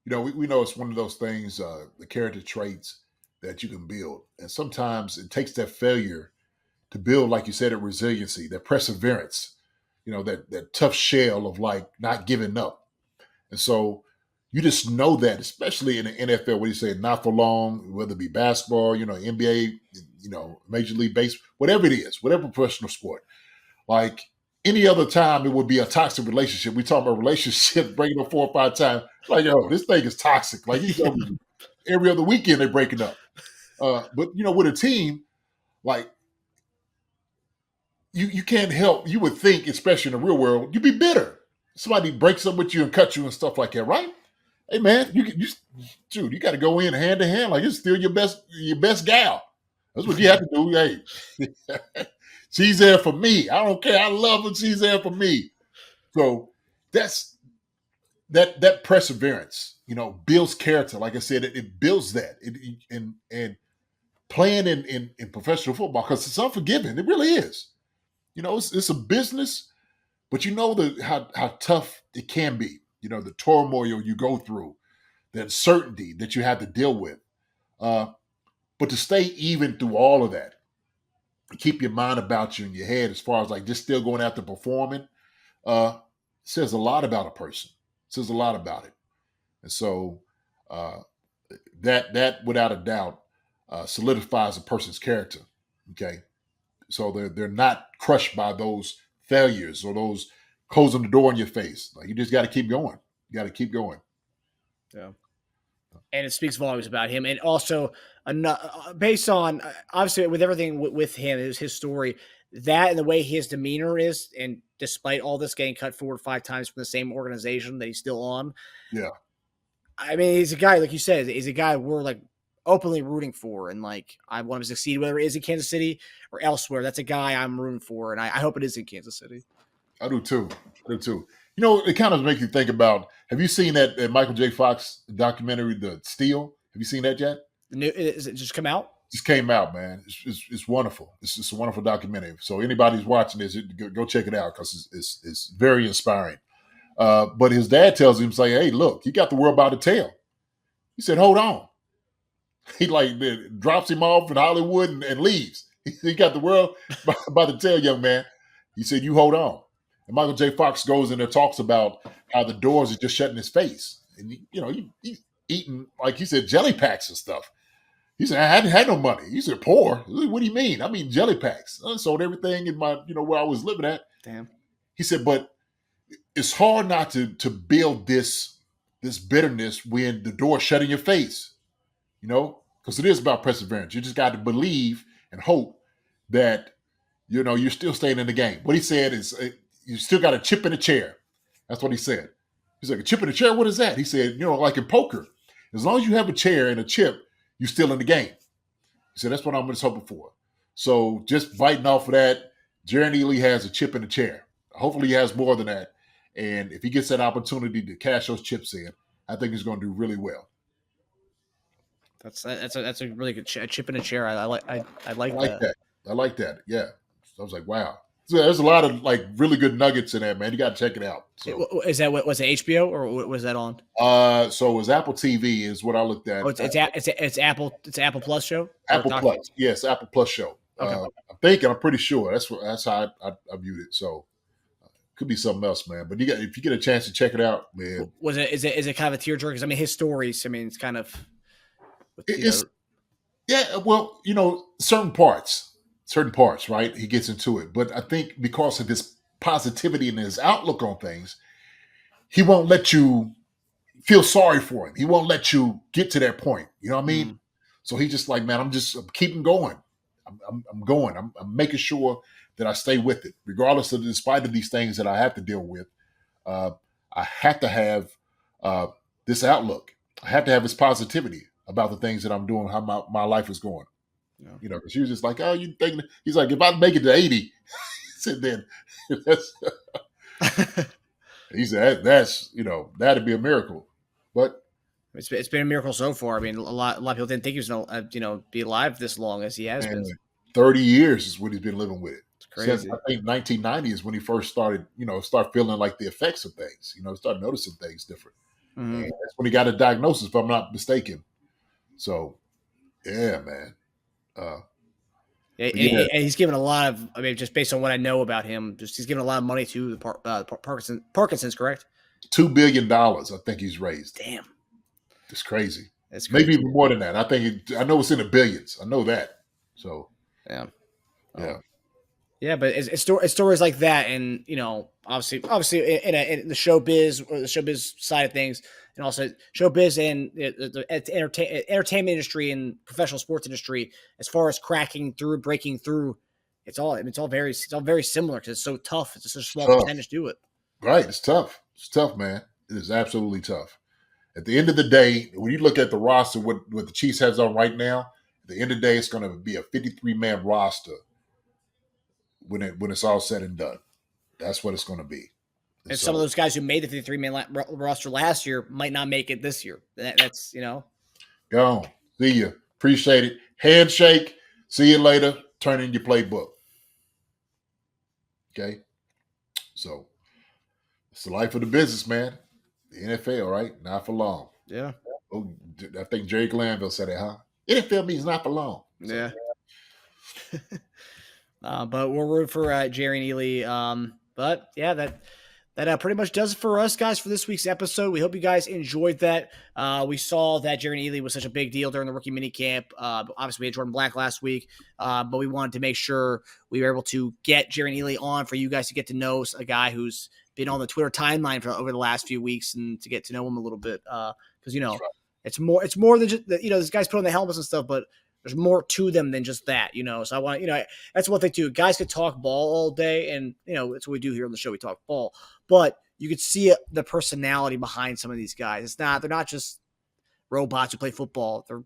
You know, we know it's one of those things, the character traits that you can build, and sometimes it takes that failure to build, like you said, a resiliency, that perseverance. You know, that tough shell of like not giving up. And so you just know that, especially in the NFL, what you say, not for long, whether it be basketball, you know, NBA, you know, Major League Baseball, whatever it is, whatever professional sport. Like any other time, it would be a toxic relationship. We talk about relationships breaking up 4 or 5 times. Like, yo, this thing is toxic. Like every other weekend they're breaking up. But, you know, with a team, like, You can't help. You would think, especially in the real world, you'd be bitter. Somebody breaks up with you and cuts you and stuff like that, right? Hey man, you got to go in hand to hand like it's still your best gal. That's what you have to do. Hey, she's there for me. I don't care. I love her. She's there for me. So that's that perseverance. You know, builds character. Like I said, it builds that. And playing in professional football, because it's unforgiving. It really is. You know, it's a business, but you know how tough it can be. You know, the turmoil you go through, the uncertainty that you have to deal with. But to stay even through all of that, keep your mind about you in your head as far as like just still going after performing, says a lot about a person. Says a lot about it. And so that without a doubt solidifies a person's character. Okay. So they're not crushed by those failures or those closing the door in your face. Like you just got to keep going. You got to keep going. Yeah. And it speaks volumes about him. And also, based on obviously with everything with him, his story, that and the way his demeanor is, and despite all this getting cut forward 5 times from the same organization that he's still on. Yeah. I mean, he's a guy, like you said, he's a guy we're like openly rooting for. And like, I want him to succeed, whether it is in Kansas City or elsewhere. That's a guy I'm rooting for. And I hope it is in Kansas City. I do too. You know, it kind of makes you think about, have you seen that Michael J. Fox documentary, The Steal? Have you seen that yet? Is it just come out? Just came out, man. It's wonderful. It's just a wonderful documentary. So anybody who's watching this, go check it out because it's very inspiring. But his dad tells him, say, hey, look, you got the world by the tail. He said, hold on. He like drops him off in Hollywood and leaves. He got the world by the tail, young man. He said, you hold on. And Michael J. Fox goes in there, talks about how the doors are just shutting his face. And, he's eating, like he said, jelly packs and stuff. He said, I hadn't had no money. He said, poor? What do you mean? I mean, jelly packs. I sold everything in my, where I was living at. Damn. He said, but it's hard not to build this bitterness when the door's shut in your face, because it is about perseverance. You just got to believe and hope that, you're still staying in the game. What he said is, you still got a chip in the chair. That's what he said. He's like, a chip in the chair? What is that? He said, like in poker, as long as you have a chair and a chip, you're still in the game. He said, that's what I'm just hoping for. So just biting off of that, Jerrion Ealy has a chip in the chair. Hopefully he has more than that. And if he gets that opportunity to cash those chips in, I think he's going to do really well. That's a really good chip in a chair. I like that. I like that. Yeah. So I was like, wow. So there's a lot of like really good nuggets in there, man. You got to check it out. So, is that was it HBO or what was that on? So it was Apple TV is what I looked at. Oh, it's Apple. It's Apple Plus show. Apple Plus, yes, Apple Plus show. Okay. I'm pretty sure that's how I viewed it. So could be something else, man. But if you get a chance to check it out, man. Is it kind of a tearjerker? Because I mean, his stories. I mean, it's kind of. Yeah. Well, certain parts, right? He gets into it. But I think because of his positivity and his outlook on things, he won't let you feel sorry for him. He won't let you get to that point. You know what I mean? Mm. So he's just like, man, I'm keeping going. I'm going. I'm making sure that I stay with it, regardless of, despite of these things that I have to deal with. I have to have this outlook. I have to have this positivity about the things that I'm doing, how my life is going. Yeah. Because she was just like, oh, you think? He's like, if I make it to 80, he said, then he said that's that'd be a miracle. But it's been a miracle so far. I mean, a lot of people didn't think he was gonna be alive this long as he has been. 30 years is what he's been living with it. It's crazy. Since I think 1990 is when he first started, start feeling like the effects of things. Start noticing things different. Mm-hmm. And that's when he got a diagnosis, if I'm not mistaken. So, yeah, man. And he's given a lot of. I mean, just based on what I know about him, he's given a lot of money to the Parkinson's, correct? $2 billion, I think he's raised. Damn, it's crazy. It's crazy. Maybe even more than that. I know it's in the billions. I know that. So yeah. Yeah, but it's stories like that, and obviously in the showbiz side of things, and also showbiz and the entertainment industry and professional sports industry, as far as breaking through, it's all very similar because it's so tough. It's just a small percentage do it. Right, it's tough. It's tough, man. It is absolutely tough. At the end of the day, when you look at the roster, what the Chiefs has on right now, at the end of the day, it's going to be a 53-man roster. When it's all said and done, that's what it's going to be. And some of those guys who made the 53-man roster last year might not make it this year. That's Go on. See you. Appreciate it. Handshake. See you later. Turn in your playbook. Okay. So it's the life of the business, man. The NFL, right? Not for long. Yeah. Oh, I think Jerry Glanville said it, huh? NFL means not for long. Yeah. But we're rooting for Jerrion Ealy. But yeah, that pretty much does it for us, guys, for this week's episode. We hope you guys enjoyed that. We saw that Jerrion Ealy was such a big deal during the rookie minicamp. Obviously, we had Jordan Black last week, but we wanted to make sure we were able to get Jerrion Ealy on for you guys to get to know a guy who's been on the Twitter timeline for over the last few weeks and to get to know him a little bit. Because, it's more than just, this guy's put on the helmets and stuff, but there's more to them than just that, So I want, that's one thing too. Guys could talk ball all day, and that's what we do here on the show. We talk ball, but you could see the personality behind some of these guys. They're not just robots who play football. They're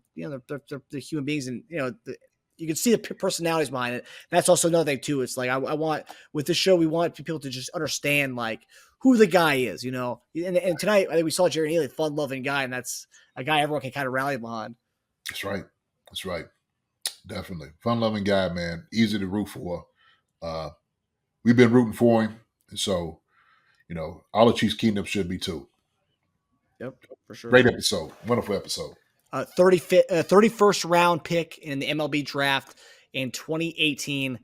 human beings, and you can see the personalities behind it. That's also another thing too. It's like I want with this show, we want people to just understand like who the guy is, And tonight, I think we saw Jerrion Ealy, fun-loving guy, and that's a guy everyone can kind of rally behind. That's right. That's right. Definitely. Fun-loving guy, man. Easy to root for. We've been rooting for him. And so, all the Chiefs Kingdom should be too. Yep, for sure. Great episode. Wonderful episode. 31st round pick in the MLB draft in 2018.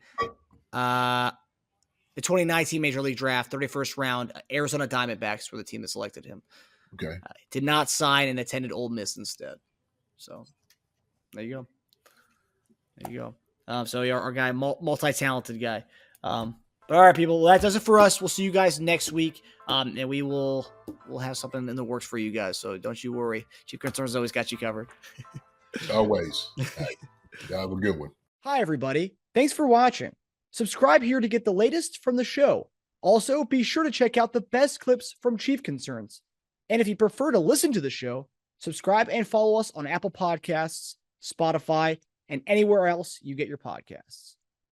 The 2019 Major League Draft, 31st round, Arizona Diamondbacks were the team that selected him. Okay. Did not sign and attended Ole Miss instead. So there you go. So our guy, multi-talented guy. But all right, people, well, that does it for us. We'll see you guys next week, and we'll have something in the works for you guys. So don't you worry. Chief Concerns always got you covered. Always. Y'all have a good one. Hi, everybody. Thanks for watching. Subscribe here to get the latest from the show. Also, be sure to check out the best clips from Chief Concerns. And if you prefer to listen to the show, subscribe and follow us on Apple Podcasts, Spotify, and anywhere else you get your podcasts.